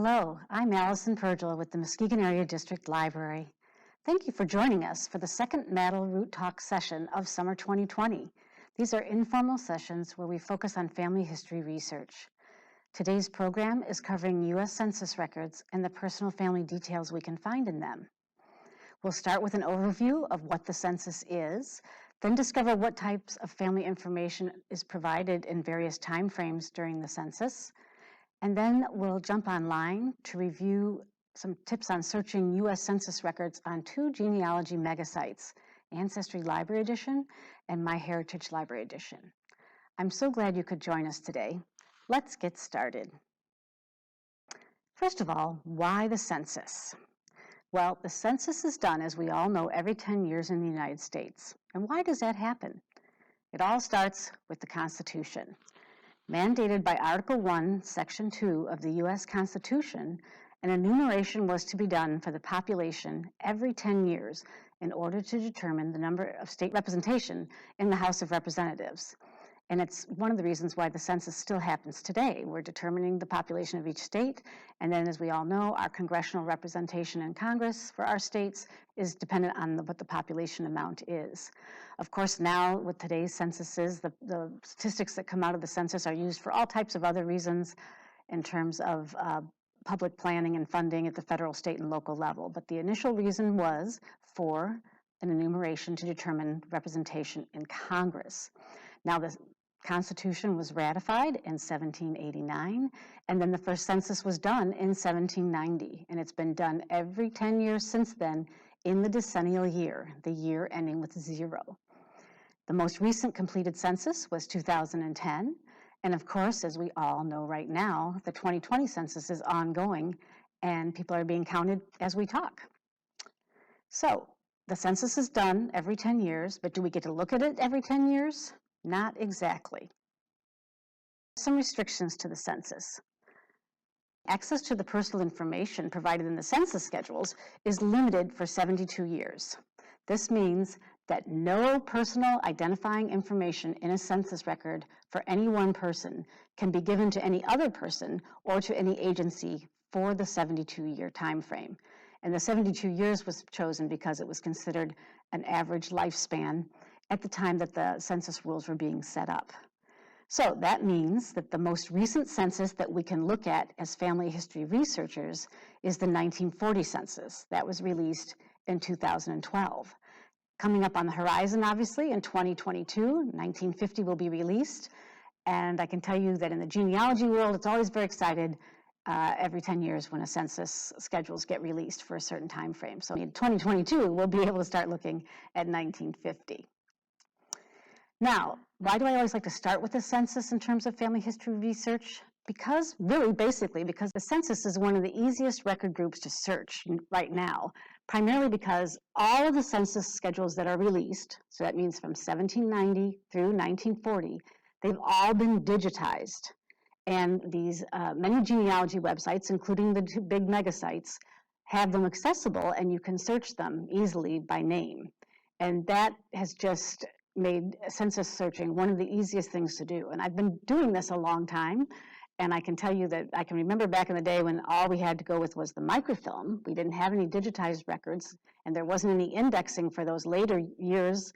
Hello, I'm Alison Purgiel with the Muskegon Area District Library. Thank you for joining us for the second MADL RootTALK session of summer 2020. These are informal sessions where we focus on family history research. Today's program is covering U.S. Census records and the personal family details we can find in them. We'll start with an overview of what the census is, then discover what types of family information is provided in various time frames during the census, and then we'll jump online to review some tips on searching U.S. Census records on two genealogy megasites, Ancestry Library Edition and MyHeritage Library Edition. I'm so glad you could join us today. Let's get started. First of all, why the census? Well, the census is done, as we all know, every 10 years in the United States. And why does that happen? It all starts with the Constitution. Mandated by Article 1, Section 2 of the U.S. Constitution, an enumeration was to be done for the population every 10 years in order to determine the number of state representation in the House of Representatives. And it's one of the reasons why the census still happens today. We're determining the population of each state, and then, as we all know, our congressional representation in Congress for our states is dependent on what the population amount is. Of course, now with today's censuses, the statistics that come out of the census are used for all types of other reasons in terms of public planning and funding at the federal, state, and local level. But the initial reason was for an enumeration to determine representation in Congress. Now, the Constitution was ratified in 1789, and then the first census was done in 1790, and it's been done every 10 years since then in the decennial year, the year ending with 0. The most recent completed census was 2010, and of course, as we all know right now, the 2020 census is ongoing, and people are being counted as we talk. So, the census is done every 10 years, but do we get to look at it every 10 years? Not exactly. Some restrictions to the census. Access to the personal information provided in the census schedules is limited for 72 years. This means that no personal identifying information in a census record for any one person can be given to any other person or to any agency for the 72-year time frame. And the 72 years was chosen because it was considered an average lifespan at the time that the census rules were being set up. So that means that the most recent census that we can look at as family history researchers is the 1940 census that was released in 2012. Coming up on the horizon, obviously, in 2022, 1950 will be released. And I can tell you that in the genealogy world, it's always very excited every 10 years when a census schedules get released for a certain time frame. So in 2022, we'll be able to start looking at 1950. Now, why do I always like to start with the census in terms of family history research? Because, really, basically, because the census is one of the easiest record groups to search right now, primarily because all of the census schedules that are released, so that means from 1790 through 1940, they've all been digitized. And these many genealogy websites, including the two big megasites, have them accessible, and you can search them easily by name. And that has just made census searching one of the easiest things to do. And I've been doing this a long time, and I can tell you that I can remember back in the day when all we had to go with was the microfilm. We didn't have any digitized records, and there wasn't any indexing for those later years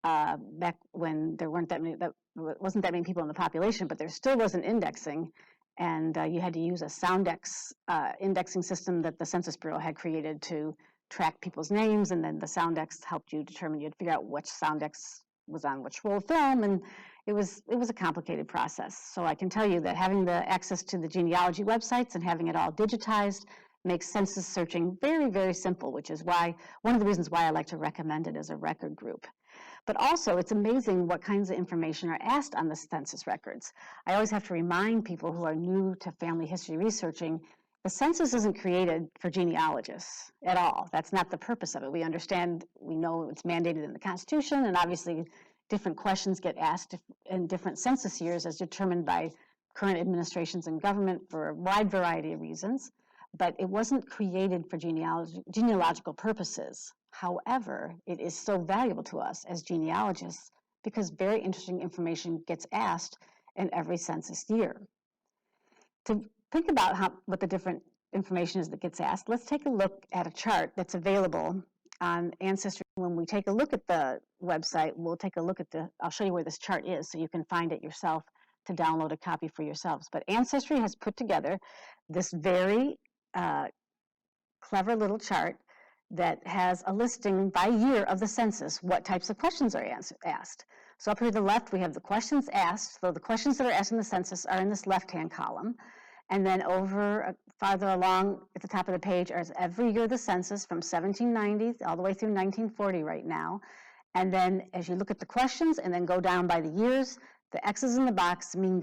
back when there wasn't that many people in the population, but there still wasn't indexing, and you had to use a Soundex indexing system that the Census Bureau had created to track people's names, and then the Soundex helped you determine, you'd figure out which Soundex was on which roll of film, and it was a complicated process. So I can tell you that having the access to the genealogy websites and having it all digitized makes census searching very, very simple, which is one of the reasons why I like to recommend it as a record group. But also, it's amazing what kinds of information are asked on the census records. I always have to remind people who are new to family history researching, the census isn't created for genealogists at all. That's not the purpose of it. We know it's mandated in the Constitution, and obviously different questions get asked in different census years as determined by current administrations and government for a wide variety of reasons. But it wasn't created for genealogical purposes. However, it is so valuable to us as genealogists because very interesting information gets asked in every census year. To think about what the different information is that gets asked. Let's take a look at a chart that's available on Ancestry. When we take a look at the website, we'll take a look at I'll show you where this chart is so you can find it yourself to download a copy for yourselves. But Ancestry has put together this very clever little chart that has a listing by year of the census, what types of questions are asked. So up here to the left, we have the questions asked. So the questions that are asked in the census are in this left-hand column. And then over farther along at the top of the page is every year of the census from 1790 all the way through 1940 right now. And then as you look at the questions and then go down by the years, the X's in the box means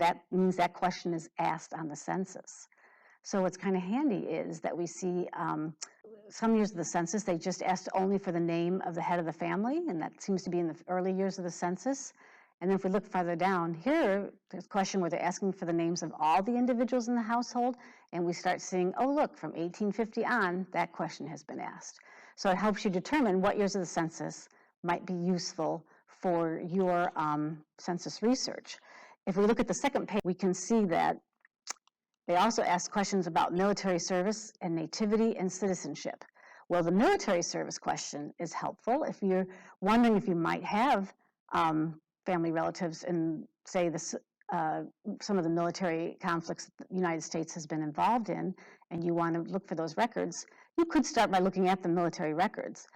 that question is asked on the census. So what's kind of handy is that we see some years of the census, they just asked only for the name of the head of the family, and that seems to be in the early years of the census. And then if we look farther down here, there's a question where they're asking for the names of all the individuals in the household, and we start seeing, oh, look, from 1850 on, that question has been asked. So it helps you determine what years of the census might be useful for your census research. If we look at the second page, we can see that they also ask questions about military service and nativity and citizenship. Well, the military service question is helpful if you're wondering if you might have family relatives in, say, some of the military conflicts that the United States has been involved in, and you want to look for those records. You could start by looking at the military records,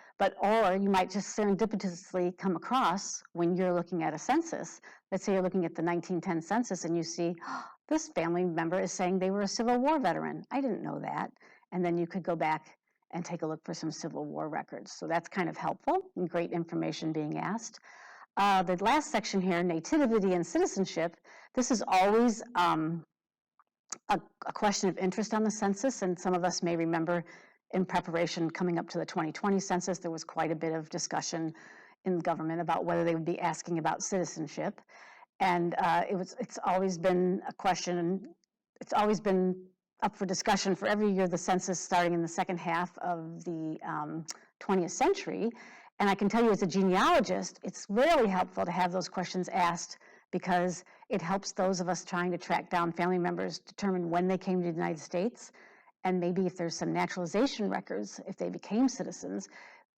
or you might just serendipitously come across when you're looking at a census. Let's say you're looking at the 1910 census and you see, oh, this family member is saying they were a Civil War veteran. I didn't know that. And then you could go back and take a look for some Civil War records. So that's kind of helpful and great information being asked. The last section here, nativity and citizenship, this is always a question of interest on the census, and some of us may remember in preparation coming up to the 2020 census, there was quite a bit of discussion in government about whether they would be asking about citizenship. And it's always been a question, it's always been up for discussion for every year of the census starting in the second half of the 20th century. And I can tell you as a genealogist, it's really helpful to have those questions asked because it helps those of us trying to track down family members determine when they came to the United States, and maybe if there's some naturalization records, if they became citizens,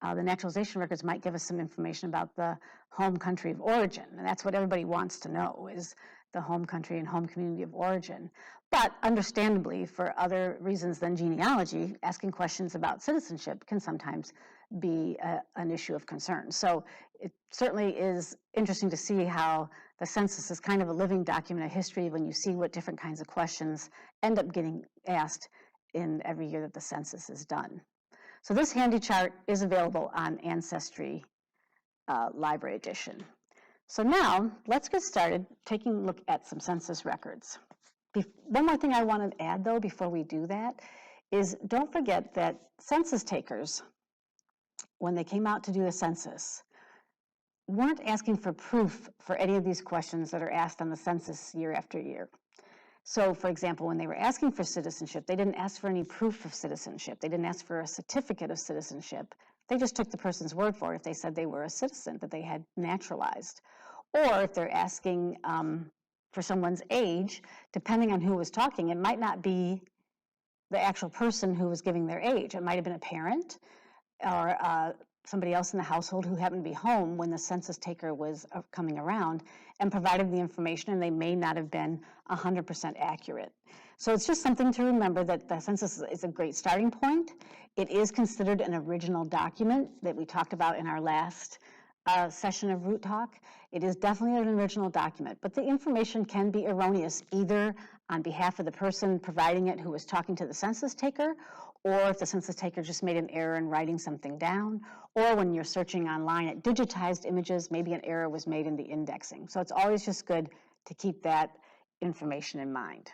the naturalization records might give us some information about the home country of origin. And that's what everybody wants to know, is the home country and home community of origin. But understandably, for other reasons than genealogy, asking questions about citizenship can sometimes be an issue of concern. So it certainly is interesting to see how the census is kind of a living document of history when you see what different kinds of questions end up getting asked in every year that the census is done. So this handy chart is available on Ancestry Library Edition. So now let's get started taking a look at some census records. One more thing I want to add though before we do that is don't forget that census takers, when they came out to do the census, weren't asking for proof for any of these questions that are asked on the census year after year. So, for example, when they were asking for citizenship, they didn't ask for any proof of citizenship. They didn't ask for a certificate of citizenship. They just took the person's word for it if they said they were a citizen, that they had naturalized. Or if they're asking for someone's age, depending on who was talking, it might not be the actual person who was giving their age. It might have been a parent or somebody else in the household who happened to be home when the census taker was coming around and provided the information, and they may not have been 100% accurate. So it's just something to remember that the census is a great starting point. It is considered an original document that we talked about in our last session of RootTALK. It is definitely an original document, but the information can be erroneous either on behalf of the person providing it who was talking to the census taker, or if the census taker just made an error in writing something down, or when you're searching online at digitized images, maybe an error was made in the indexing. So it's always just good to keep that information in mind.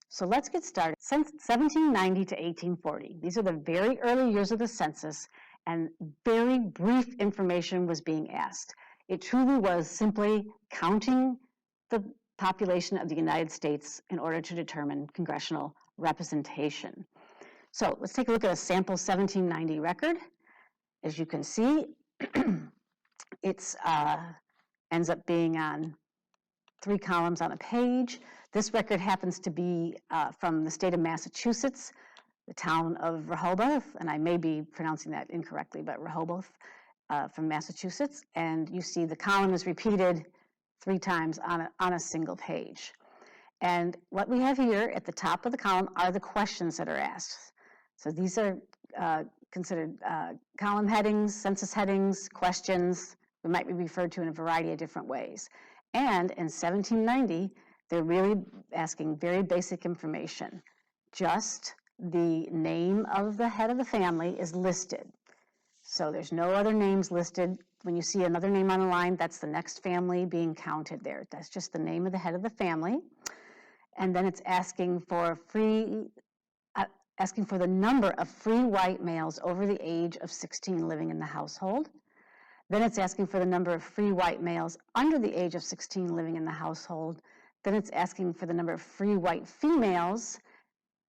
So let's get started. Since 1790 to 1840, these are the very early years of the census, and very brief information was being asked. It truly was simply counting the population of the United States in order to determine congressional representation. So let's take a look at a sample 1790 record. As you can see, it ends up being on 3 columns on a page. This record happens to be from the state of Massachusetts. the town of Rehoboth, and I may be pronouncing that incorrectly, but Rehoboth from Massachusetts, and you see the column is repeated 3 times on a single page. And what we have here at the top of the column are the questions that are asked. So these are considered column headings, census headings, questions. They might be referred to in a variety of different ways. And in 1790, they're really asking very basic information. Just the name of the head of the family is listed. So there's no other names listed. When you see another name on the line, that's the next family being counted there. That's just the name of the head of the family. And then it's asking for the number of free white males over the age of 16 living in the household. Then it's asking for the number of free white males under the age of 16 living in the household. Then it's asking for the number of free white females,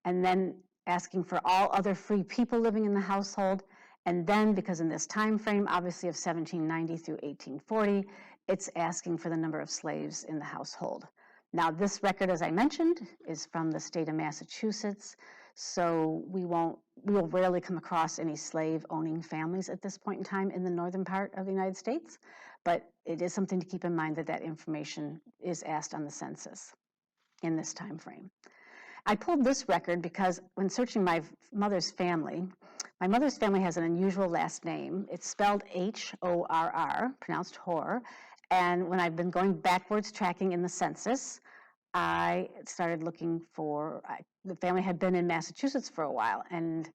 and then asking for all other free people living in the household. And then, because in this time frame, obviously of 1790 through 1840, it's asking for the number of slaves in the household. Now, this record, as I mentioned, is from the state of Massachusetts, so we'll rarely come across any slave-owning families at this point in time in the northern part of the United States, but it is something to keep in mind that information is asked on the census in this time frame. I pulled this record because when searching my mother's family has an unusual last name. It's spelled H-O-R-R, pronounced Hor, and when I've been going backwards tracking in the census, I started looking for, the family had been in Massachusetts for a while, and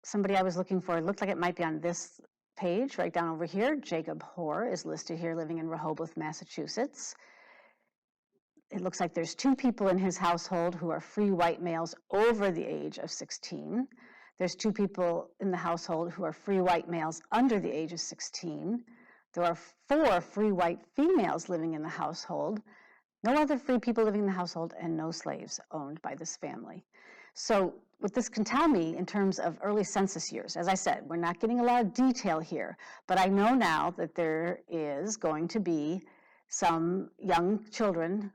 somebody I was looking for, it looked like it might be on this page, right down over here. Jacob Hor is listed here living in Rehoboth, Massachusetts. It looks like there's 2 people in his household who are free white males over the age of 16. There's 2 people in the household who are free white males under the age of 16. There are 4 free white females living in the household, no other free people living in the household, and no slaves owned by this family. So what this can tell me in terms of early census years, as I said, we're not getting a lot of detail here, but I know now that there is going to be some young children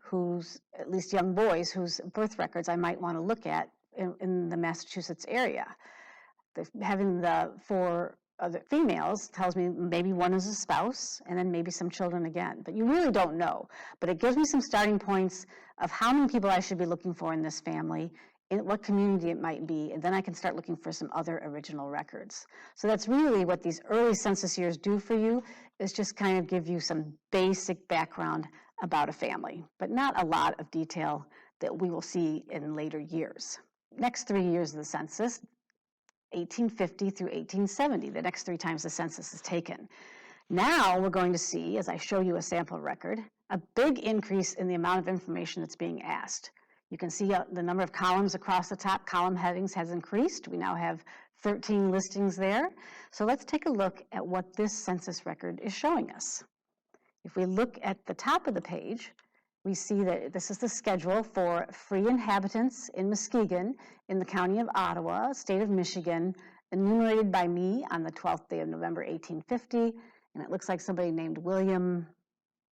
at least young boys, whose birth records I might want to look at in the Massachusetts area. Having the 4 other females tells me maybe one is a spouse and then maybe some children again, but you really don't know. But it gives me some starting points of how many people I should be looking for in this family, in what community it might be, and then I can start looking for some other original records. So that's really what these early census years do for you, is just kind of give you some basic background about a family, but not a lot of detail that we will see in later years. Next 3 years of the census, 1850 through 1870, the next 3 times the census is taken. Now we're going to see, as I show you a sample record, a big increase in the amount of information that's being asked. You can see the number of columns across the top, column headings has increased. We now have 13 listings there. So let's take a look at what this census record is showing us. If we look at the top of the page, we see that this is the schedule for free inhabitants in Muskegon in the county of Ottawa, state of Michigan, enumerated by me on the 12th day of November, 1850. And it looks like somebody named William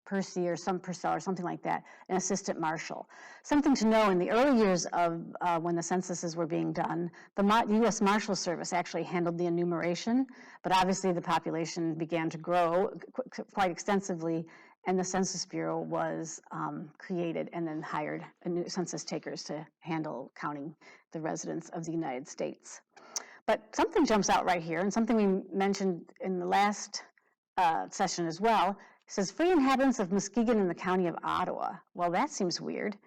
Percy or some Purcell or something like that, an assistant marshal. Something to know, in the early years of when the censuses were being done, the U.S. Marshal Service actually handled the enumeration, but obviously the population began to grow quite extensively, and the Census Bureau was created and then hired new census takers to handle counting the residents of the United States. But something jumps out right here, and something we mentioned in the last session as well. It says free inhabitants of Muskegon in the county of Ottawa. Well, that seems weird.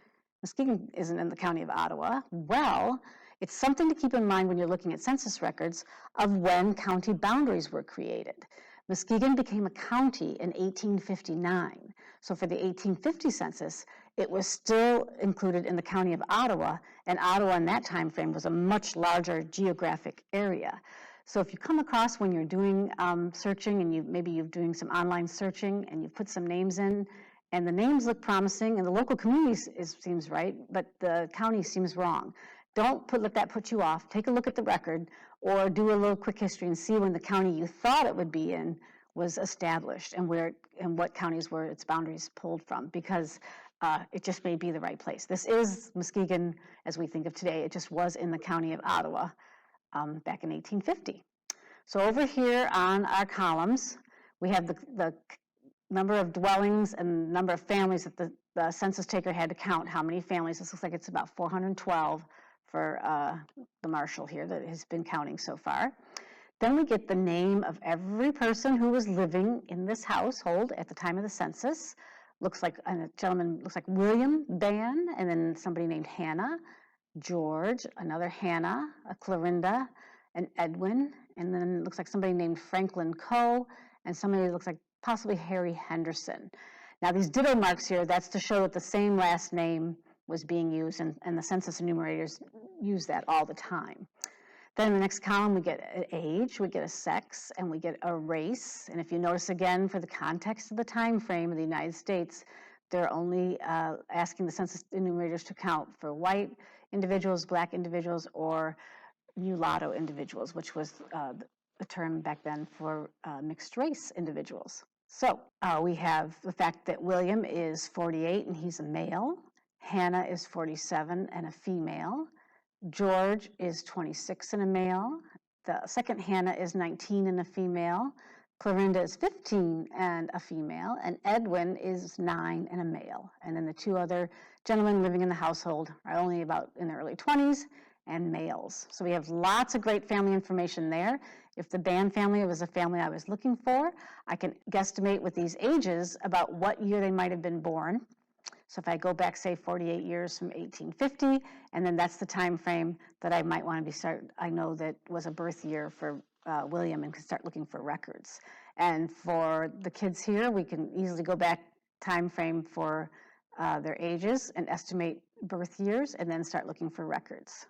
Muskegon isn't in the county of Ottawa. Well, it's something to keep in mind when you're looking at census records of when county boundaries were created. Muskegon became a county in 1859. So for the 1850 census, it was still included in the county of Ottawa, and Ottawa in that time frame was a much larger geographic area. So if you come across when you're doing searching, and maybe you're doing some online searching and you've put some names in, and the names look promising and the local community seems right, but the county seems wrong, don't let that put you off. Take a look at the record or do a little quick history and see when the county you thought it would be in was established and what counties were its boundaries pulled from, because it just may be the right place. This is Muskegon as we think of today. It just was in the county of Ottawa back in 1850. So over here on our columns, we have the number of dwellings and number of families that the census taker had to count how many families. This looks like it's about 412 for the marshal here that has been counting so far. Then we get the name of every person who was living in this household at the time of the census. Looks like a gentleman, looks like William Ban, and then somebody named Hannah, George, another Hannah, a Clorinda, an Edwin, and then it looks like somebody named Franklin Coe, and somebody that looks like possibly Harry Henderson. Now these ditto marks here, that's to show that the same last name was being used, and the census enumerators use that all the time. Then in the next column, we get an age, we get a sex, and we get a race. And if you notice again, for the context of the time frame of the United States, they're only asking the census enumerators to count for white individuals, black individuals, or mulatto individuals, which was the term back then for mixed race individuals. So we have the fact that William is 48 and he's a male. Hannah is 47 and a female. George is 26 and a male. The second Hannah is 19 and a female. Clorinda is 15 and a female. And Edwin is 9 and a male. And then the two other gentlemen living in the household are only about in their early 20s and males. So we have lots of great family information there. If the Ban family was a family I was looking for, I can guesstimate with these ages about what year they might have been born. So if I go back, say, 48 years from 1850, and then that's the time frame that I might want to I know that was a birth year for William, and can start looking for records. And for the kids here, we can easily go back time frame for their ages and estimate birth years, and then start looking for records.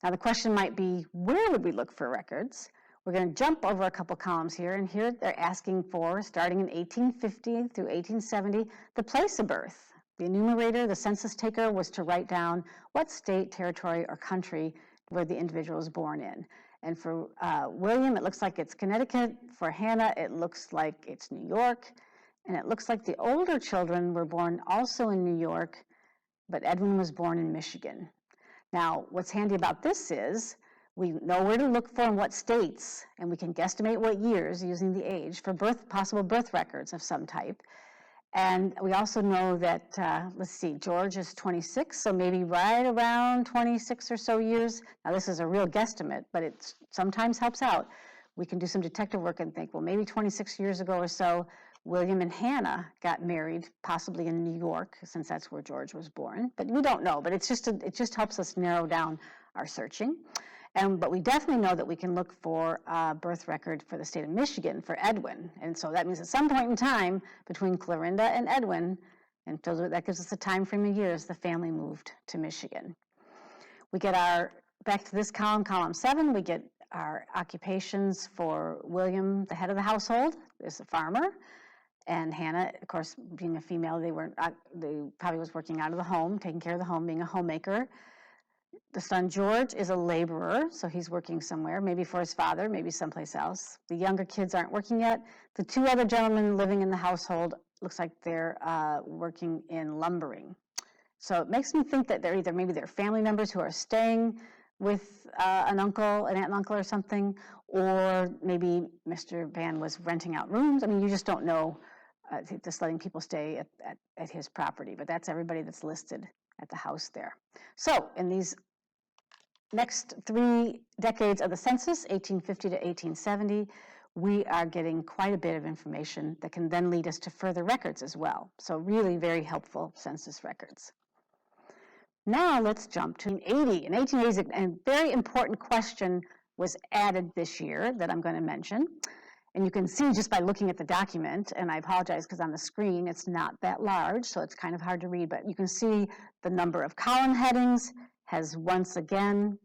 Now the question might be, where would we look for records? We're going to jump over a couple columns here, and here they're asking for, starting in 1850 through 1870, the place of birth. The enumerator, the census taker, was to write down what state, territory, or country where the individual was born in. And for William, it looks like it's Connecticut. For Hannah, it looks like it's New York. And it looks like the older children were born also in New York, but Edwin was born in Michigan. Now, what's handy about this is we know where to look for in what states, and we can guesstimate what years using the age for possible birth records of some type. And we also know that, let's see, George is 26, so maybe right around 26 or so years. Now, this is a real guesstimate, but it sometimes helps out. We can do some detective work and think, well, maybe 26 years ago or so, William and Hannah got married, possibly in New York, since that's where George was born. But we don't know, but it just helps us narrow down our searching. But we definitely know that we can look for a birth record for the state of Michigan for Edwin. And so that means at some point in time between Clorinda and Edwin, and so that gives us a time frame of years, the family moved to Michigan. We get back to this column, column 7, we get our occupations for William, the head of the household, is a farmer. And Hannah, of course, being a female, they probably was working out of the home, taking care of the home, being a homemaker. The son George is a laborer, so he's working somewhere, maybe for his father, maybe someplace else. The younger kids aren't working yet. The two other gentlemen living in the household looks like they're working in lumbering. So it makes me think that they're maybe they're family members who are staying with an aunt and uncle or something, or maybe Mr. Ban was renting out rooms. I mean, you just don't know, just letting people stay at his property, but that's everybody that's listed at the house there. So in these next 3 decades of the census, 1850 to 1870, we are getting quite a bit of information that can then lead us to further records as well. So really very helpful census records. Now let's jump to 1880. In 1880, a very important question was added this year that I'm going to mention. And you can see just by looking at the document, and I apologize because on the screen it's not that large, so it's kind of hard to read, but you can see the number of column headings has once again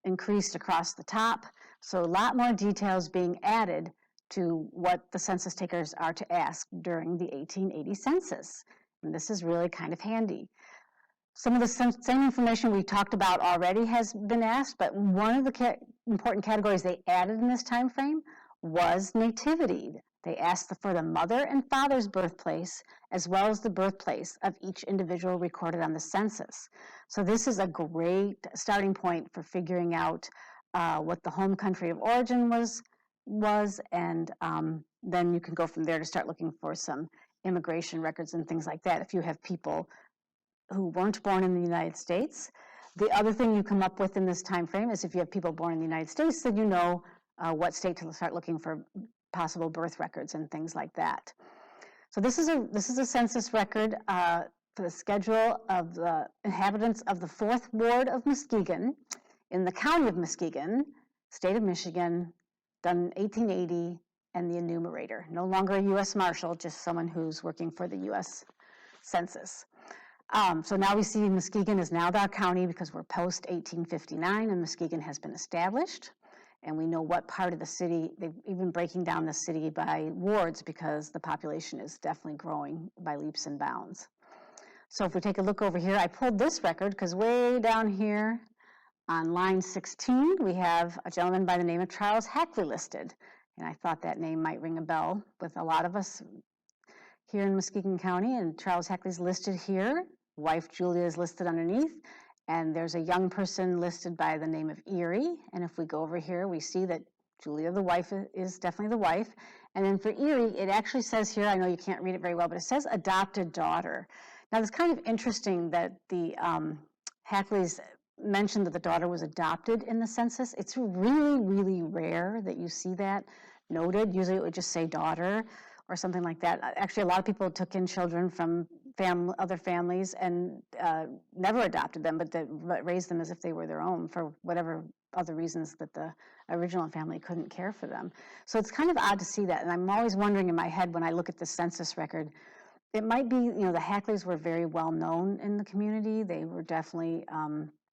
increased across the top. So a lot more details being added to what the census takers are to ask during the 1880 census. And this is really kind of handy. Some of the same information we talked about already has been asked, but one of the important categories they added in this time frame was nativity. They asked for the mother and father's birthplace, as well as the birthplace of each individual recorded on the census. So this is a great starting point for figuring out what the home country of origin was, and then you can go from there to start looking for some immigration records and things like that if you have people who weren't born in the United States. The other thing you come up with in this time frame is if you have people born in the United States, then you know what state to start looking for possible birth records and things like that. So this is a census record for the schedule of the inhabitants of the 4th Ward of Muskegon in the county of Muskegon, state of Michigan, done in 1880, and the enumerator. No longer a U.S. Marshal, just someone who's working for the U.S. Census. So now we see Muskegon is now our county because we're post-1859 and Muskegon has been established. And we know what part of the city, they've even breaking down the city by wards because the population is definitely growing by leaps and bounds. So if we take a look over here, I pulled this record because way down here on line 16, we have a gentleman by the name of Charles Hackley listed. And I thought that name might ring a bell with a lot of us here in Muskegon County, and Charles Hackley's listed here. Wife Julia is listed underneath, and there's a young person listed by the name of Erie. And if we go over here, we see that Julia, the wife, is definitely the wife. And then for Erie, it actually says here, I know you can't read it very well, but it says adopted daughter. Now, it's kind of interesting that the Hackleys mentioned that the daughter was adopted in the census. It's really, really rare that you see that noted. Usually it would just say daughter or something like that. Actually, a lot of people took in children from other families and never adopted them, but raised them as if they were their own for whatever other reasons that the original family couldn't care for them. So it's kind of odd to see that, and I'm always wondering in my head when I look at the census record, it might be, the Hackleys were very well known in the community. They were definitely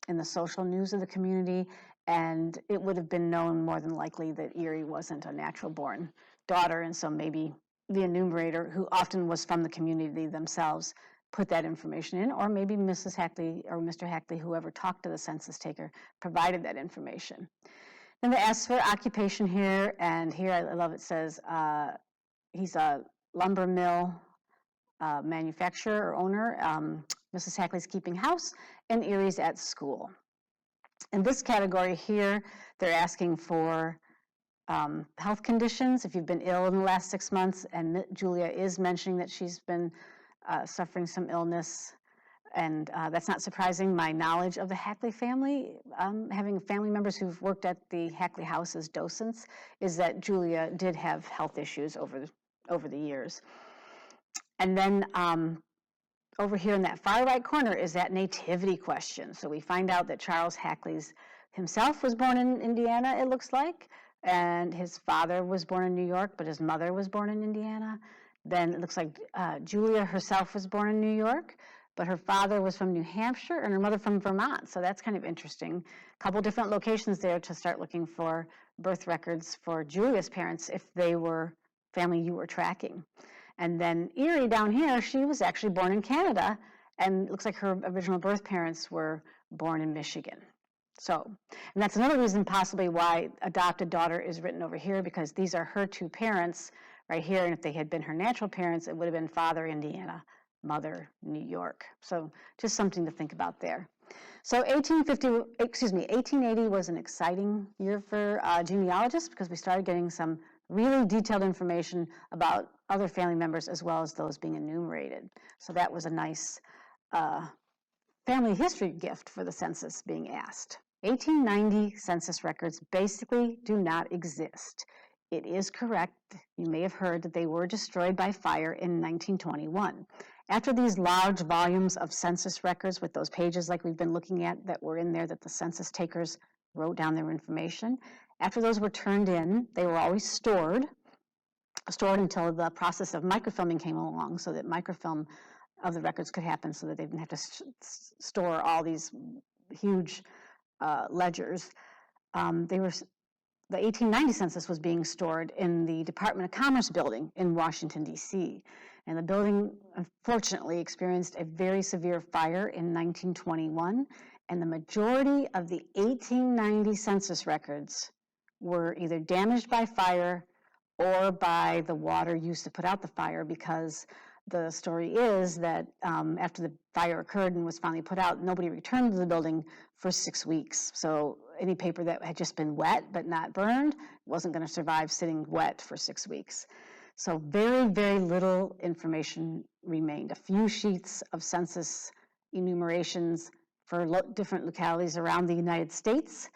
in the social news of the community, and it would have been known more than likely that Erie wasn't a natural born daughter, and so maybe the enumerator, who often was from the community themselves, put that information in, or maybe Mrs. Hackley or Mr. Hackley, whoever talked to the census taker, provided that information. Then they ask for occupation here, and here I love it says he's a lumber mill manufacturer or owner. Mrs. Hackley's keeping house, and Erie's at school. In this category here, they're asking for health conditions, if you've been ill in the last 6 months, and Julia is mentioning that she's been suffering some illness, and that's not surprising. My knowledge of the Hackley family, having family members who've worked at the Hackley house as docents, is that Julia did have health issues over the years. And then over here in that far right corner is that nativity question. So we find out that Charles Hackley's himself was born in Indiana, it looks like, and his father was born in New York, but his mother was born in Indiana. Then it looks like Julia herself was born in New York, but her father was from New Hampshire and her mother from Vermont. So that's kind of interesting. A couple different locations there to start looking for birth records for Julia's parents if they were family you were tracking. And then Erie down here, she was actually born in Canada, and it looks like her original birth parents were born in Michigan. So, and that's another reason possibly why adopted daughter is written over here, because these are her two parents right here, and if they had been her natural parents, it would have been father Indiana, mother New York. So just something to think about there. So 1880 was an exciting year for genealogists because we started getting some really detailed information about other family members as well as those being enumerated. So that was a nice family history gift for the census being asked. 1890 census records basically do not exist. It is correct, you may have heard that they were destroyed by fire in 1921. After these large volumes of census records with those pages like we've been looking at that were in there that the census takers wrote down their information, after those were turned in, they were always stored until the process of microfilming came along so that microfilm of the records could happen so that they didn't have to store all these huge ledgers. The 1890 census was being stored in the Department of Commerce building in Washington, D.C. And the building, unfortunately, experienced a very severe fire in 1921, and the majority of the 1890 census records were either damaged by fire or by the water used to put out the fire because the story is that after the fire occurred and was finally put out, nobody returned to the building for 6 weeks. So any paper that had just been wet but not burned wasn't going to survive sitting wet for 6 weeks. So very, very little information remained. A few sheets of census enumerations for different localities around the United States.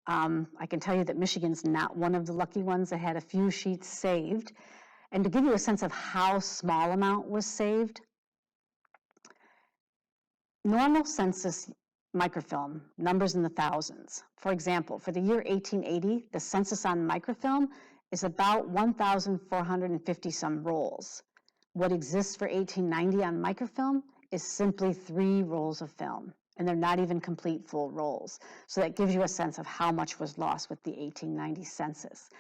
I can tell you that Michigan's not one of the lucky ones that had a few sheets saved. And to give you a sense of how small amount was saved, normal census microfilm, numbers in the thousands. For example, for the year 1880, the census on microfilm is about 1,450 some rolls. What exists for 1890 on microfilm is simply 3 rolls of film, and they're not even complete full rolls. So that gives you a sense of how much was lost with the 1890 census.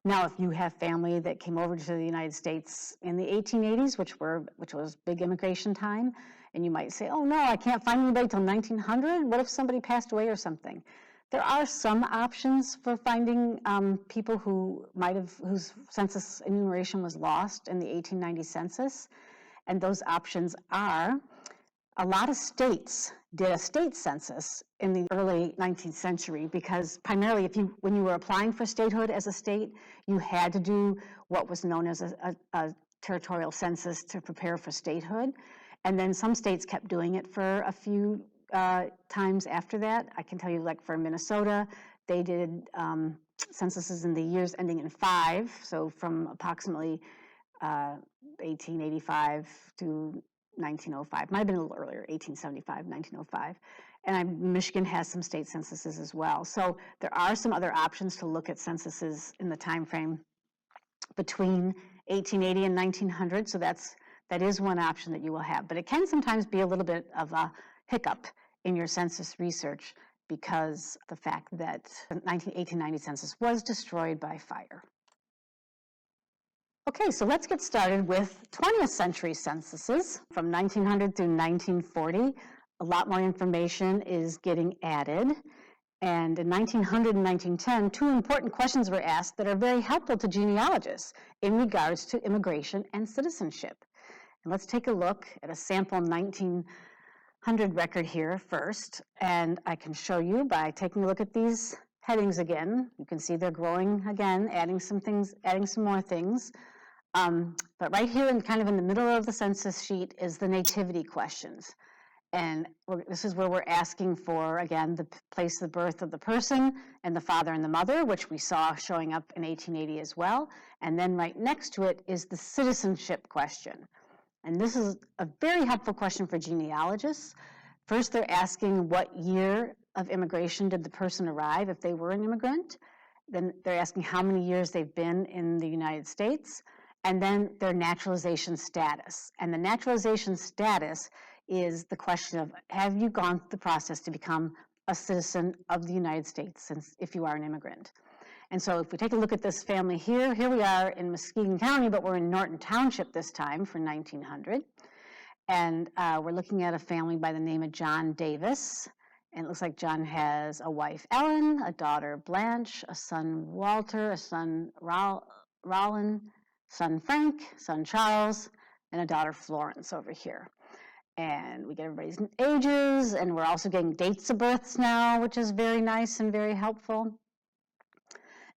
Now, if you have family that came over to the United States in the 1880s, which was big immigration time, and you might say, oh no, I can't find anybody till 1900. What if somebody passed away or something? There are some options for finding people whose census enumeration was lost in the 1890 census, and those options are a lot of states did a state census in the early 19th century because primarily when you were applying for statehood as a state, you had to do what was known as a territorial census to prepare for statehood. And then some states kept doing it for a few times after that. I can tell you, like for Minnesota, they did censuses in the years ending in 5, so from approximately 1885 to 1905. Might have been a little earlier, 1875, 1905. And Michigan has some state censuses as well. So there are some other options to look at censuses in the time frame between 1880 and 1900. So that is one option that you will have. But it can sometimes be a little bit of a hiccup in your census research because the fact that the 1890 census was destroyed by fire. Okay, so let's get started with 20th century censuses from 1900 through 1940. A lot more information is getting added. And in 1900 and 1910, 2 important questions were asked that are very helpful to genealogists in regards to immigration and citizenship. And let's take a look at a sample 1900 record here first. And I can show you by taking a look at these headings again. You can see they're growing again, adding some things, adding some more things. But right here in kind of in the middle of the census sheet is the nativity questions. And this is where we're asking for, again, the place of birth of the person and the father and the mother, which we saw showing up in 1880 as well. And then right next to it is the citizenship question. And this is a very helpful question for genealogists. First, they're asking what year of immigration did the person arrive if they were an immigrant. Then they're asking how many years they've been in the United States. And then their naturalization status. And the naturalization status is the question of, have you gone through the process to become a citizen of the United States if you are an immigrant? And so if we take a look at this family here we are in Muskegon County, but we're in Norton Township this time for 1900. And we're looking at a family by the name of John Davis. And it looks like John has a wife, Ellen, a daughter, Blanche, a son, Walter, a son, Rollin, son Frank, son Charles, and a daughter Florence over here. And we get everybody's ages, and we're also getting dates of births now, which is very nice and very helpful.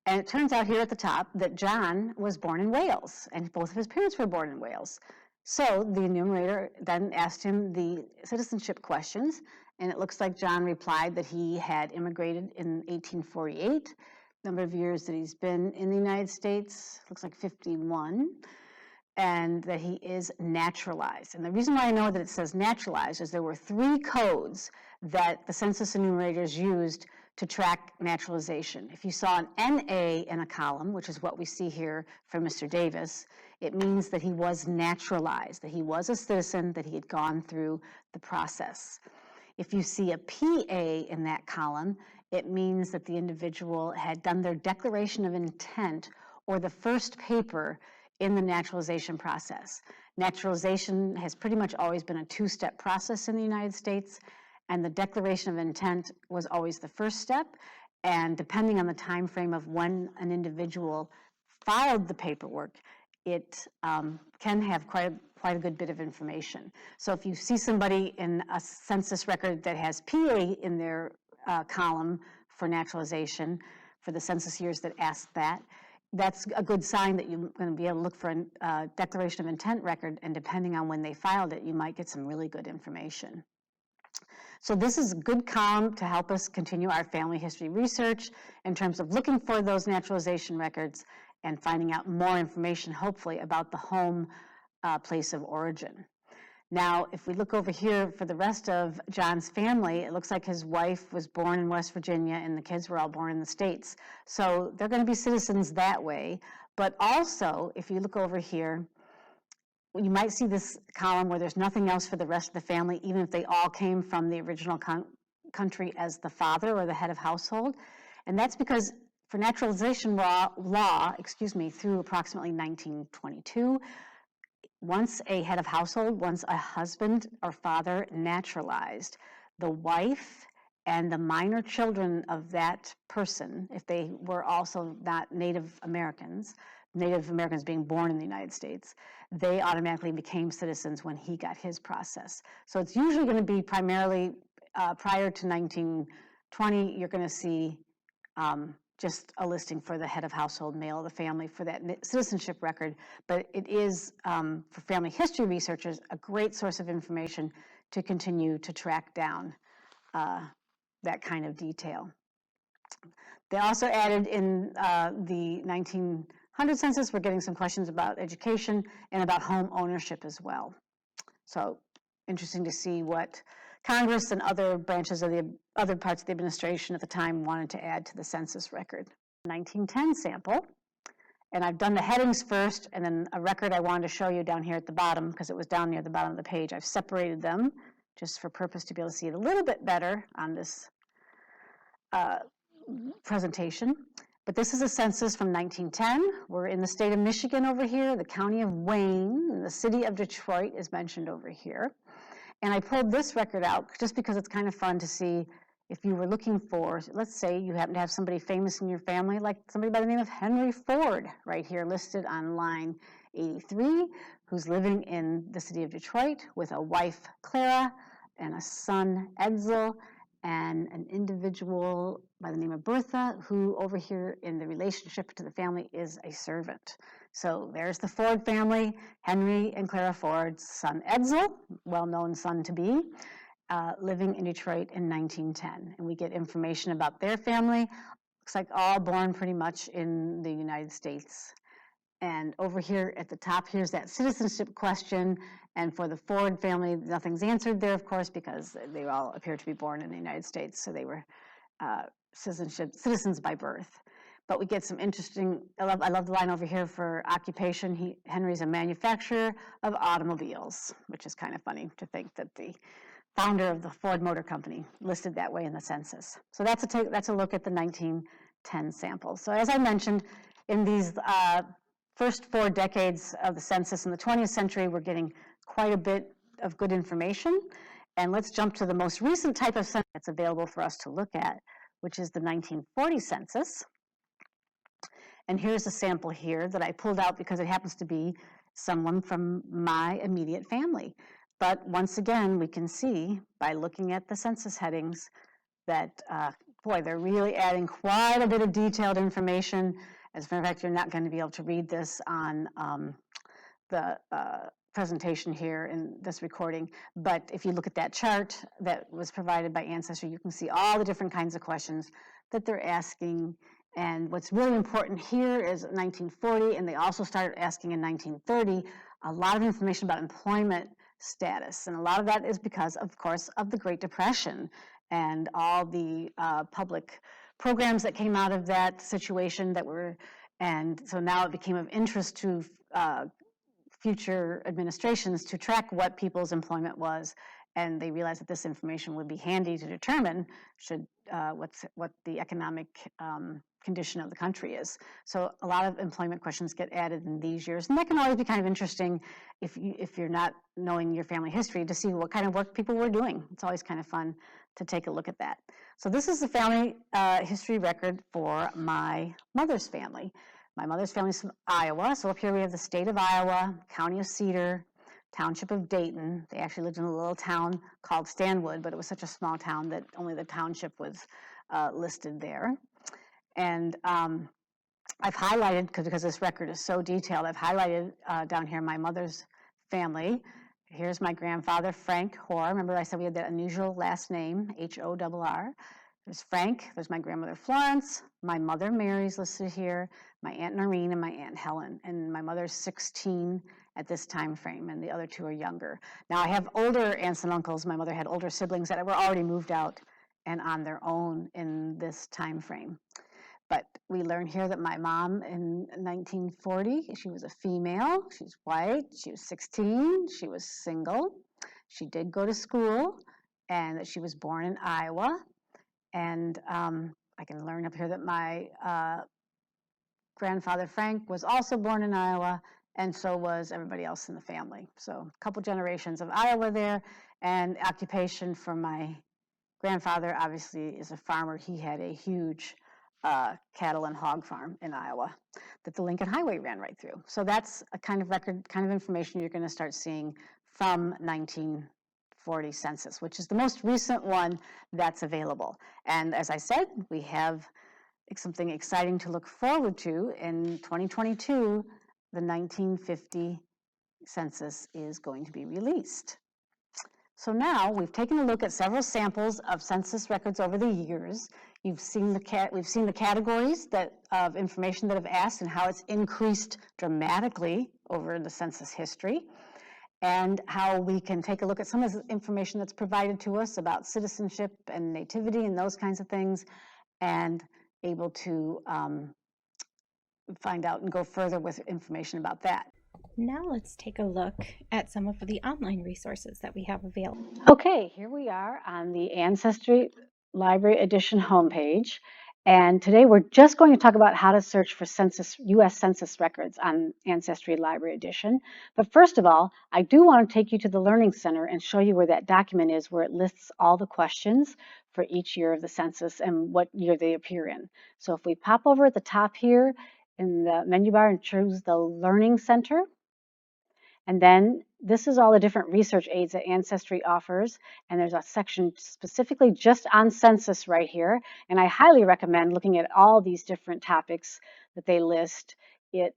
And it turns out here at the top that John was born in Wales, and both of his parents were born in Wales. So the enumerator then asked him the citizenship questions, and it looks like John replied that he had immigrated in 1848. Number of years that he's been in the United States, looks like 51, and that he is naturalized. And the reason why I know that it says naturalized is there were 3 codes that the census enumerators used to track naturalization. If you saw an NA in a column, which is what we see here for Mr. Davis, it means that he was naturalized, that he was a citizen, that he had gone through the process. If you see a PA in that column, it means that the individual had done their declaration of intent or the first paper in the naturalization process. Naturalization has pretty much always been a 2-step process in the United States, and the declaration of intent was always the first step. And depending on the time frame of when an individual filed the paperwork, it can have quite quite a good bit of information. So if you see somebody in a census record that has PA in their column for naturalization, for the census years that ask that, that's a good sign that you're going to be able to look for a declaration of intent record, and depending on when they filed it, you might get some really good information. So this is a good column to help us continue our family history research in terms of looking for those naturalization records and finding out more information, hopefully, about the home place of origin. Now, if we look over here for the rest of John's family, it looks like his wife was born in West Virginia and the kids were all born in the States. So they're going to be citizens that way. But also, if you look over here, you might see this column where there's nothing else for the rest of the family, even if they all came from the original country as the father or the head of household. And that's because for naturalization law, through approximately 1922, once a head of household, once a husband or father naturalized, the wife and the minor children of that person, if they were also not Native Americans being born in the United States, they automatically became citizens when he got his process. So it's usually going to be primarily prior to 1920, you're going to see just a listing for the head of household, male of the family, for that citizenship record. But it is, for family history researchers, a great source of information to continue to track down that kind of detail. They also added in the 1900 census, we're getting some questions about education and about home ownership as well. So interesting to see what Congress and other branches of the other parts of the administration at the time wanted to add to the census record. 1910 sample, and I've done the headings first, and then a record I wanted to show you down here at the bottom, because it was down near the bottom of the page. I've separated them just for purpose to be able to see it a little bit better on this presentation. But this is a census from 1910. We're in the state of Michigan over here, the county of Wayne, and the city of Detroit is mentioned over here. And I pulled this record out just because it's kind of fun to see if you were looking for, let's say you happen to have somebody famous in your family, like somebody by the name of Henry Ford, right here listed on line 83, who's living in the city of Detroit with a wife, Clara, and a son, Edsel, and an individual by the name of Bertha, who over here in the relationship to the family is a servant. So there's the Ford family, Henry and Clara Ford's son Edsel, well-known son to be, living in Detroit in 1910. And we get information about their family. Looks like all born pretty much in the United States. And over here at the top, here's that citizenship question. And for the Ford family, nothing's answered there, of course, because they all appear to be born in the United States. So they were citizens by birth. But we get some interesting, I love the line over here for occupation. Henry's a manufacturer of automobiles, which is kind of funny to think that the founder of the Ford Motor Company listed that way in the census. So that's a look at the 1910 sample. So as I mentioned, in these first 4 decades of the census in the 20th century, we're getting quite a bit of good information. And let's jump to the most recent type of census that's available for us to look at, which is the 1940 census. And here's a sample here that I pulled out because it happens to be someone from my immediate family. But once again, we can see by looking at the census headings that, boy, they're really adding quite a bit of detailed information. As a matter of fact, you're not going to be able to read this on the presentation here in this recording. But if you look at that chart that was provided by Ancestry, you can see all the different kinds of questions that they're asking. And what's really important here is 1940, and they also started asking in 1930, a lot of information about employment status. And a lot of that is because, of course, of the Great Depression and all the public programs that came out of that situation and so now it became of interest to future administrations to track what people's employment was. And they realized that this information would be handy to determine what the economic condition of the country is. So a lot of employment questions get added in these years. And that can always be kind of interesting if you're not knowing your family history to see what kind of work people were doing. It's always kind of fun to take a look at that. So this is the family history record for my mother's family. My mother's family is from Iowa. So up here we have the state of Iowa, county of Cedar, township of Dayton. They actually lived in a little town called Stanwood, but it was such a small town that only the township was listed there. And I've highlighted, because this record is so detailed, I've highlighted down here my mother's family. Here's my grandfather, Frank Hoare. Remember I said we had that unusual last name, H-O-R-R. There's Frank, there's my grandmother Florence, my mother Mary's listed here, my Aunt Noreen and my Aunt Helen, and my mother's 16 at this time frame, and the other two are younger. Now I have older aunts and uncles. My mother had older siblings that were already moved out and on their own in this time frame. But we learn here that my mom in 1940, she was a female, she's white, she was 16, she was single, she did go to school, and that she was born in Iowa. And I can learn up here that my grandfather Frank was also born in Iowa, and so was everybody else in the family. So a couple generations of Iowa there, and occupation for my grandfather obviously is a farmer. He had a huge cattle and hog farm in Iowa that the Lincoln Highway ran right through. So that's a kind of record, kind of information you're going to start seeing from 1940 census, which is the most recent one that's available. And as I said, we have something exciting to look forward to. In 2022, the 1950 census is going to be released. So now we've taken a look at several samples of census records over the years. We've seen the categories of information that have asked and how it's increased dramatically over the census history, and how we can take a look at some of the information that's provided to us about citizenship and nativity and those kinds of things, and able to find out and go further with information about that. Now let's take a look at some of the online resources that we have available. Okay, here we are on the Ancestry Library Edition homepage. And today we're just going to talk about how to search for U.S. Census records on Ancestry Library Edition. But first of all, I do want to take you to the Learning Center and show you where that document is, where it lists all the questions for each year of the census and what year they appear in. So if we pop over at the top here in the menu bar and choose the Learning Center, and then this is all the different research aids that Ancestry offers, and there's a section specifically just on census right here, and I highly recommend looking at all these different topics that they list. It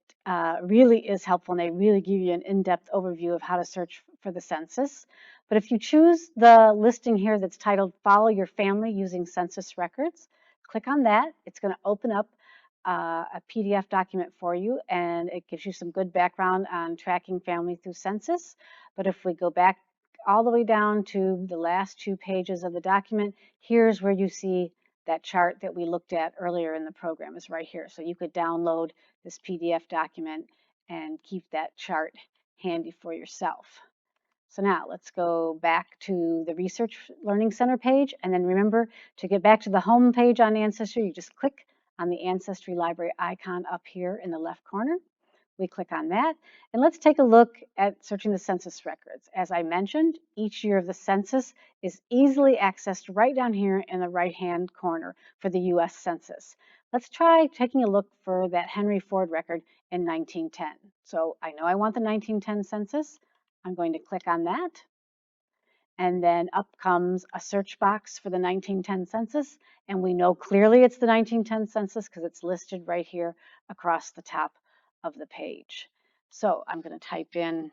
really is helpful, and they really give you an in-depth overview of how to search for the census. But if you choose the listing here that's titled Follow Your Family Using Census Records, click on that. It's going to open up a PDF document for you, and it gives you some good background on tracking family through census. But if we go back all the way down to the last 2 pages of the document, here's where you see that chart that we looked at earlier in the program is right here. So you could download this PDF document and keep that chart handy for yourself. So now let's go back to the Research Learning Center page, and then remember to get back to the home page on Ancestry, you just click on the Ancestry Library icon up here in the left corner. We click on that, and let's take a look at searching the census records. As I mentioned, each year of the census is easily accessed right down here in the right-hand corner for the U.S. Census. Let's try taking a look for that Henry Ford record in 1910. So I know I want the 1910 census. I'm going to click on that. And then up comes a search box for the 1910 census, and we know clearly it's the 1910 census because it's listed right here across the top of the page. So I'm going to type in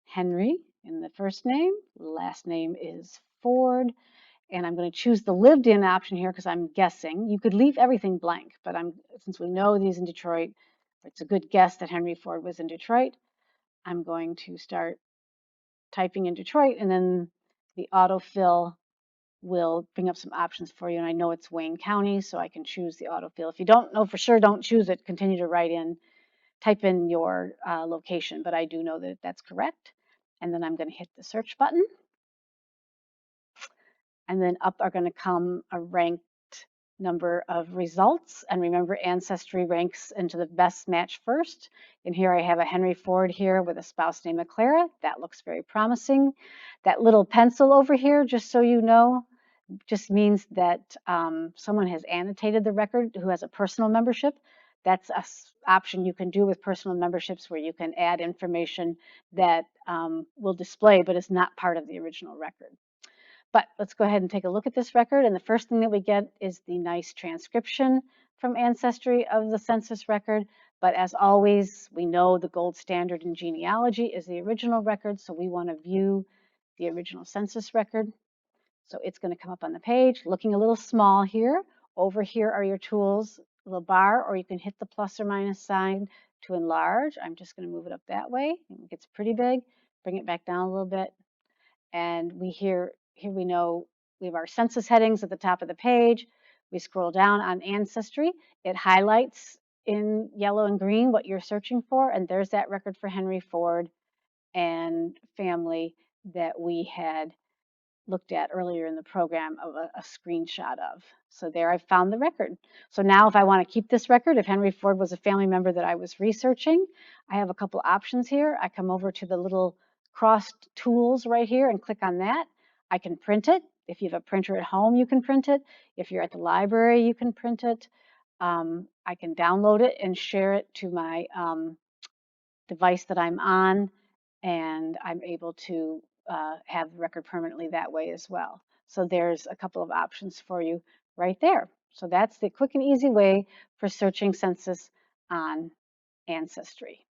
Henry in the first name, last name is Ford, and I'm going to choose the lived in option here because I'm guessing. You could leave everything blank, but since we know these in Detroit, it's a good guess that Henry Ford was in Detroit. I'm going to start typing in Detroit, and then the autofill will bring up some options for you. And I know it's Wayne County, so I can choose the autofill. If you don't know for sure, don't choose it. Continue to type in your location, but I do know that that's correct. And then I'm going to hit the search button. And then up are going to come a ranked number of results. And remember, Ancestry ranks into the best match first. And here I have a Henry Ford here with a spouse named Clara. That looks very promising. That little pencil over here, just so you know, just means that someone has annotated the record who has a personal membership. That's an option you can do with personal memberships where you can add information that will display but is not part of the original record. But let's go ahead and take a look at this record. And the first thing that we get is the nice transcription from Ancestry of the census record. But as always, we know the gold standard in genealogy is the original record. So we want to view the original census record. So it's going to come up on the page, looking a little small here. Over here are your tools, a little bar, or you can hit the plus or minus sign to enlarge. I'm just going to move it up that way. It gets pretty big. Bring it back down a little bit. And here we know we have our census headings at the top of the page. We scroll down on Ancestry. It highlights in yellow and green what you're searching for. And there's that record for Henry Ford and family that we had looked at earlier in the program of a screenshot of. So there I found the record. So now if I want to keep this record, if Henry Ford was a family member that I was researching, I have a couple options here. I come over to the little crossed tools right here and click on that. I can print it. If you have a printer at home, you can print it. If you're at the library, you can print it. I can download it and share it to my device that I'm on, and I'm able to have the record permanently that way as well. So there's a couple of options for you right there. So that's the quick and easy way for searching census on Ancestry.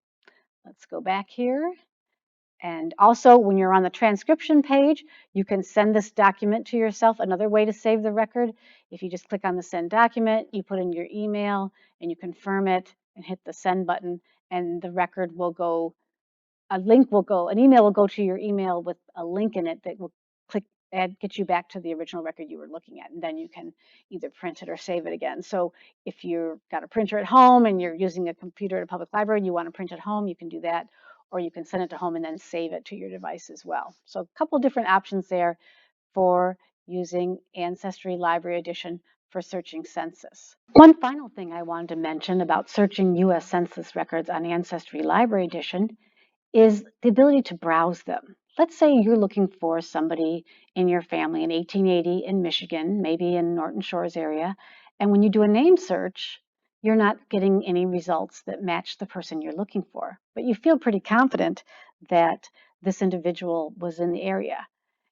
Let's go back here. And also, when you're on the transcription page, you can send this document to yourself. Another way to save the record, if you just click on the send document, you put in your email and you confirm it and hit the send button, and the record will go, an email will go to your email with a link in it that will get you back to the original record you were looking at, and then you can either print it or save it again. So if you've got a printer at home and you're using a computer at a public library and you want to print at home, you can do that, or you can send it to home and then save it to your device as well. So a couple different options there for using Ancestry Library Edition for searching census. One final thing I wanted to mention about searching U.S. Census records on Ancestry Library Edition is the ability to browse them. Let's say you're looking for somebody in your family in 1880 in Michigan, maybe in Norton Shores area, and when you do a name search, you're not getting any results that match the person you're looking for, but you feel pretty confident that this individual was in the area.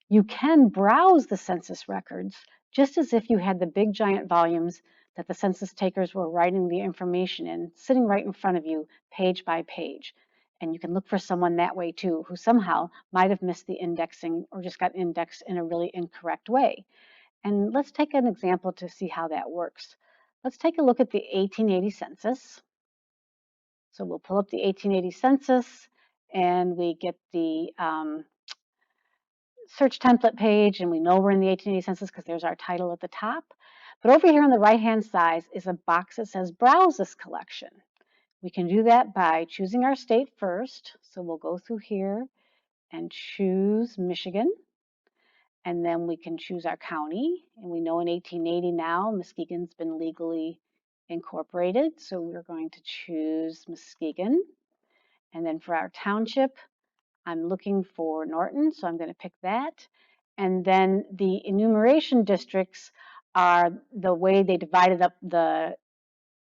You can browse the census records just as if you had the big giant volumes that the census takers were writing the information in, sitting right in front of you, page by page. And you can look for someone that way too, who somehow might have missed the indexing or just got indexed in a really incorrect way. And let's take an example to see how that works. Let's take a look at the 1880 census. So we'll pull up the 1880 census and we get the search template page, and we know we're in the 1880 census because there's our title at the top. But over here on the right-hand side is a box that says Browse this collection. We can do that by choosing our state first. So we'll go through here and choose Michigan. And then we can choose our county. And we know in 1880 now, Muskegon's been legally incorporated. So we're going to choose Muskegon. And then for our township, I'm looking for Norton, so I'm going to pick that. And then the enumeration districts are the way they divided up the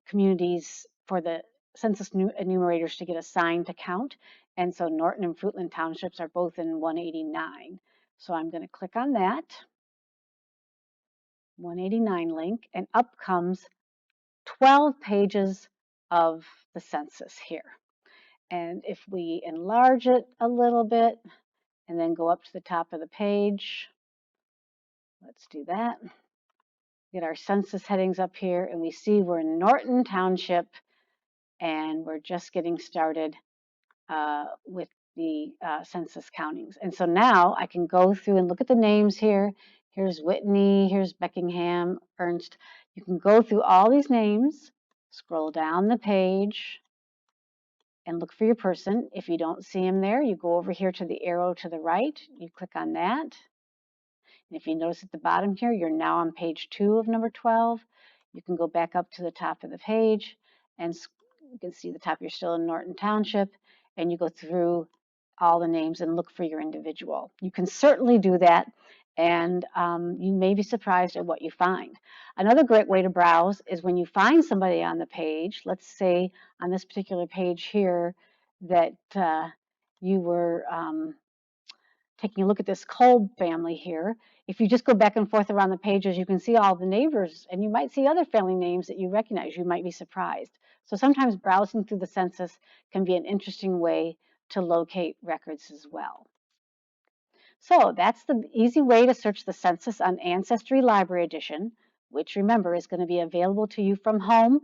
communities for the census enumerators to get assigned to count. And so Norton and Fruitland townships are both in 189. So I'm going to click on that 189 link, and up comes 12 pages of the census here. And if we enlarge it a little bit and then go up to the top of the page, let's do that. Get our census headings up here, and we see we're in Norton Township, and we're just getting started with the census countings. And so now I can go through and look at the names here. Here's Whitney, here's Beckingham, Ernst. You can go through all these names, scroll down the page, and look for your person. If you don't see him there, you go over here to the arrow to the right, you click on that. And if you notice at the bottom here, you're now on page 2 of number 12. You can go back up to the top of the page, and you can see the top, you're still in Norton Township, and you go through all the names and look for your individual. You can certainly do that and you may be surprised at what you find. Another great way to browse is when you find somebody on the page. Let's say on this particular page here that you were taking a look at this Kolb family here. If you just go back and forth around the pages, you can see all the neighbors, and you might see other family names that you recognize. You might be surprised. So sometimes browsing through the census can be an interesting way to locate records as well. So that's the easy way to search the census on Ancestry Library Edition, which remember is going to be available to you from home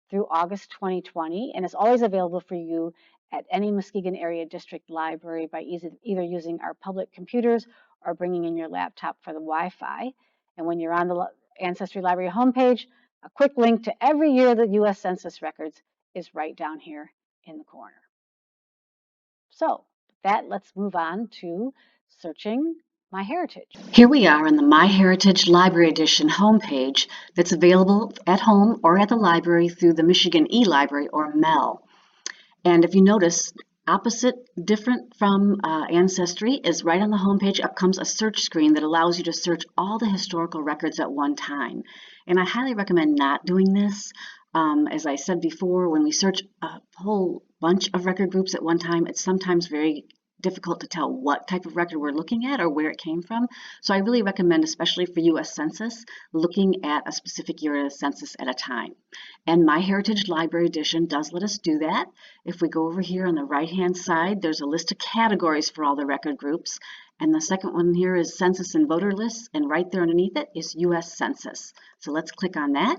through August 2020, and is always available for you at any Muskegon Area District library by either using our public computers or bringing in your laptop for the Wi-Fi. And when you're on the Ancestry Library homepage, a quick link to every year of the U.S. Census records is right down here in the corner. So with that, let's move on to searching MyHeritage. Here we are on the MyHeritage Library Edition homepage that's available at home or at the library through the Michigan eLibrary or MEL. And if you notice, different from Ancestry, is right on the homepage up comes a search screen that allows you to search all the historical records at one time. And I highly recommend not doing this. As I said before, when we search a whole bunch of record groups at one time, it's sometimes very difficult to tell what type of record we're looking at or where it came from. So I really recommend, especially for U.S. Census, looking at a specific year of the census at a time. And MyHeritage Library Edition does let us do that. If we go over here on the right-hand side, there's a list of categories for all the record groups. And the second one here is Census and Voter Lists, and right there underneath it is U.S. Census. So let's click on that.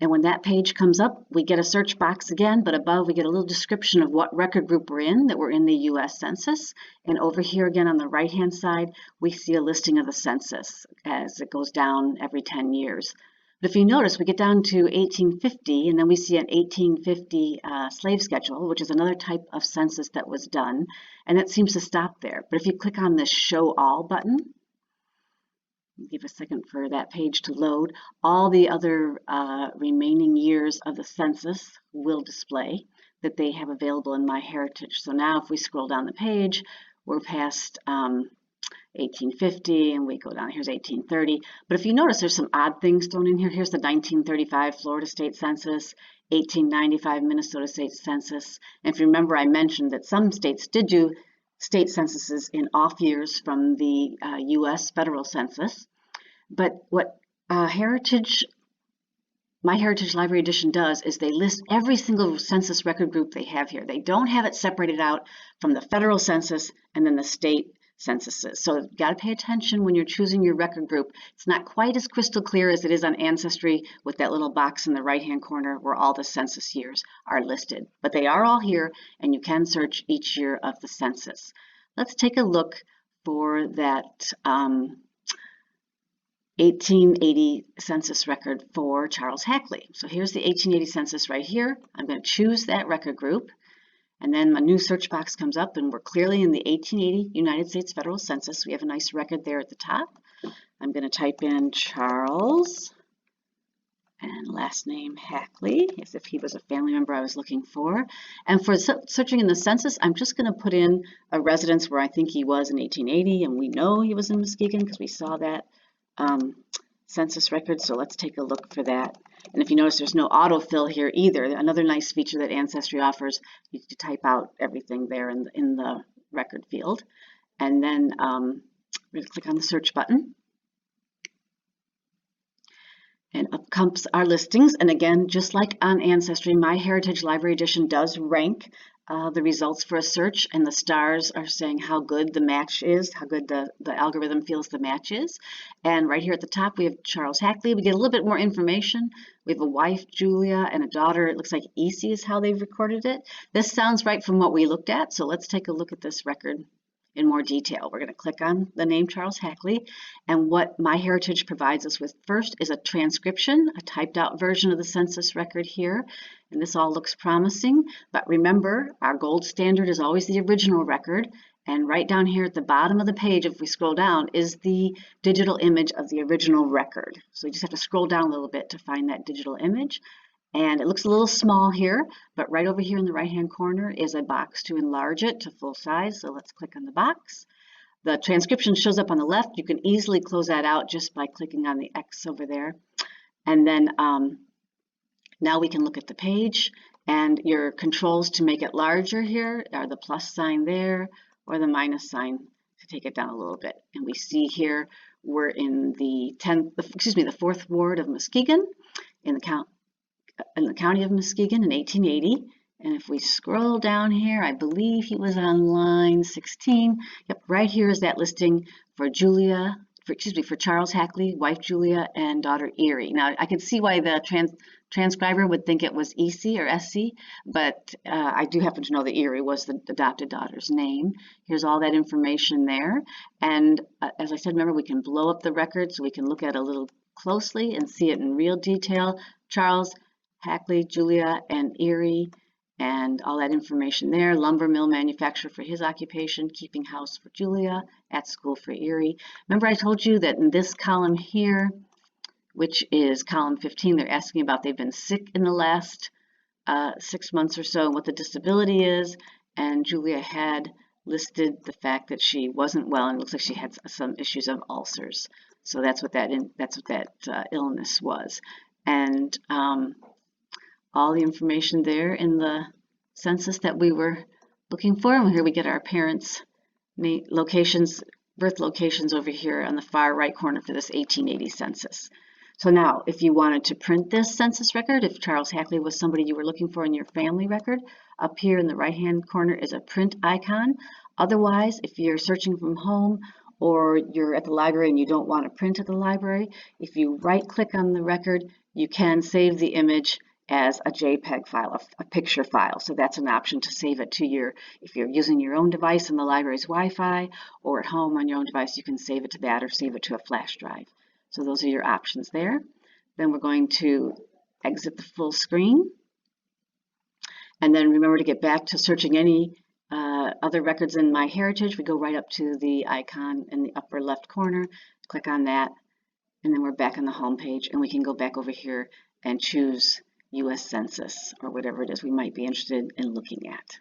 And when that page comes up, we get a search box again, but above we get a little description of what record group we're in, that we're in the U.S. Census. And over here again on the right-hand side, we see a listing of the census as it goes down every 10 years. But if you notice, we get down to 1850, and then we see an 1850 slave schedule, which is another type of census that was done, and it seems to stop there. But if you click on this Show All button, give a second for that page to load, all the other remaining years of the census will display that they have available in MyHeritage. So now if we scroll down the page, we're past 1850, and we go down, here's 1830. But if you notice, there's some odd things thrown in here. Here's the 1935 Florida State Census, 1895 Minnesota State Census. And if you remember, I mentioned that some states did do state censuses in off years from the U.S. federal census. But what MyHeritage Library Edition does is they list every single census record group they have here. They don't have it separated out from the federal census and then the state censuses. So you've got to pay attention when you're choosing your record group. It's not quite as crystal clear as it is on Ancestry with that little box in the right-hand corner where all the census years are listed. But they are all here, and you can search each year of the census. Let's take a look for that 1880 census record for Charles Hackley. So here's the 1880 census right here. I'm going to choose that record group. And then my new search box comes up, and we're clearly in the 1880 United States Federal Census. We have a nice record there at the top. I'm going to type in Charles and last name Hackley, as if he was a family member I was looking for. And for searching in the census, I'm just going to put in a residence where I think he was in 1880, and we know he was in Muskegon because we saw that census record. So let's take a look for that. And if you notice, there's no autofill here either. Another nice feature that Ancestry offers, you can type out everything there in the record field. And then we're going to click on the search button. And up comes our listings. And again, just like on Ancestry, MyHeritage Library Edition does rank the results for a search, and the stars are saying how good the match is, how good the algorithm feels the match is. And right here at the top, we have Charles Hackley. We get a little bit more information. We have a wife, Julia, and a daughter. It looks like Essie is how they've recorded it. This sounds right from what we looked at, so let's take a look at this record in more detail. We're going to click on the name Charles Hackley, and what MyHeritage provides us with first is a transcription, a typed out version of the census record here, and this all looks promising. But remember, our gold standard is always the original record, and right down here at the bottom of the page, if we scroll down, is the digital image of the original record. So you just have to scroll down a little bit to find that digital image. And it looks a little small here, but right over here in the right-hand corner is a box to enlarge it to full size. So let's click on the box. The transcription shows up on the left. You can easily close that out just by clicking on the X over there. And then now we can look at the page, and your controls to make it larger here are the plus sign there or the minus sign to take it down a little bit. And we see here we're in the 4th ward of Muskegon in the county of Muskegon in 1880. And if we scroll down here, I believe he was on line 16. Yep, right here is that listing for for Charles Hackley, wife Julia, and daughter Erie. Now, I can see why the transcriber would think it was EC or SC, but I do happen to know that Erie was the adopted daughter's name. Here's all that information there. And as I said, remember, we can blow up the record so we can look at it a little closely and see it in real detail. Charles Hackley, Julia, and Erie, and all that information there. Lumber mill manufacturer for his occupation, keeping house for Julia, at school for Erie. Remember I told you that in this column here, which is column 15, they're asking about they've been sick in the last 6 months or so and what the disability is. And Julia had listed the fact that she wasn't well, and it looks like she had some issues of ulcers. So that's what that illness was. And all the information there in the census that we were looking for. And here we get our parents' birth locations over here on the far right corner for this 1880 census. So now, if you wanted to print this census record, if Charles Hackley was somebody you were looking for in your family record, up here in the right-hand corner is a print icon. Otherwise, if you're searching from home or you're at the library and you don't want to print at the library, if you right-click on the record, you can save the image as a JPEG file, a picture file. So that's an option to save it to if you're using your own device on the library's Wi-Fi, or at home on your own device, you can save it to that or save it to a flash drive. So those are your options there. Then we're going to exit the full screen. And then remember to get back to searching any other records in MyHeritage. We go right up to the icon in the upper left corner, click on that, and then we're back on the home page, and we can go back over here and choose U.S. Census or whatever it is we might be interested in looking at.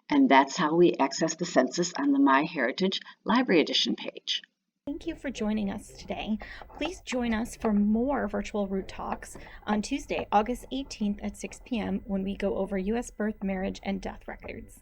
And that's how we access the census on the MyHeritage Library Edition page. Thank you for joining us today. Please join us for more virtual Root Talks on Tuesday, August 18th at 6 p.m. when we go over U.S. birth, marriage, and death records.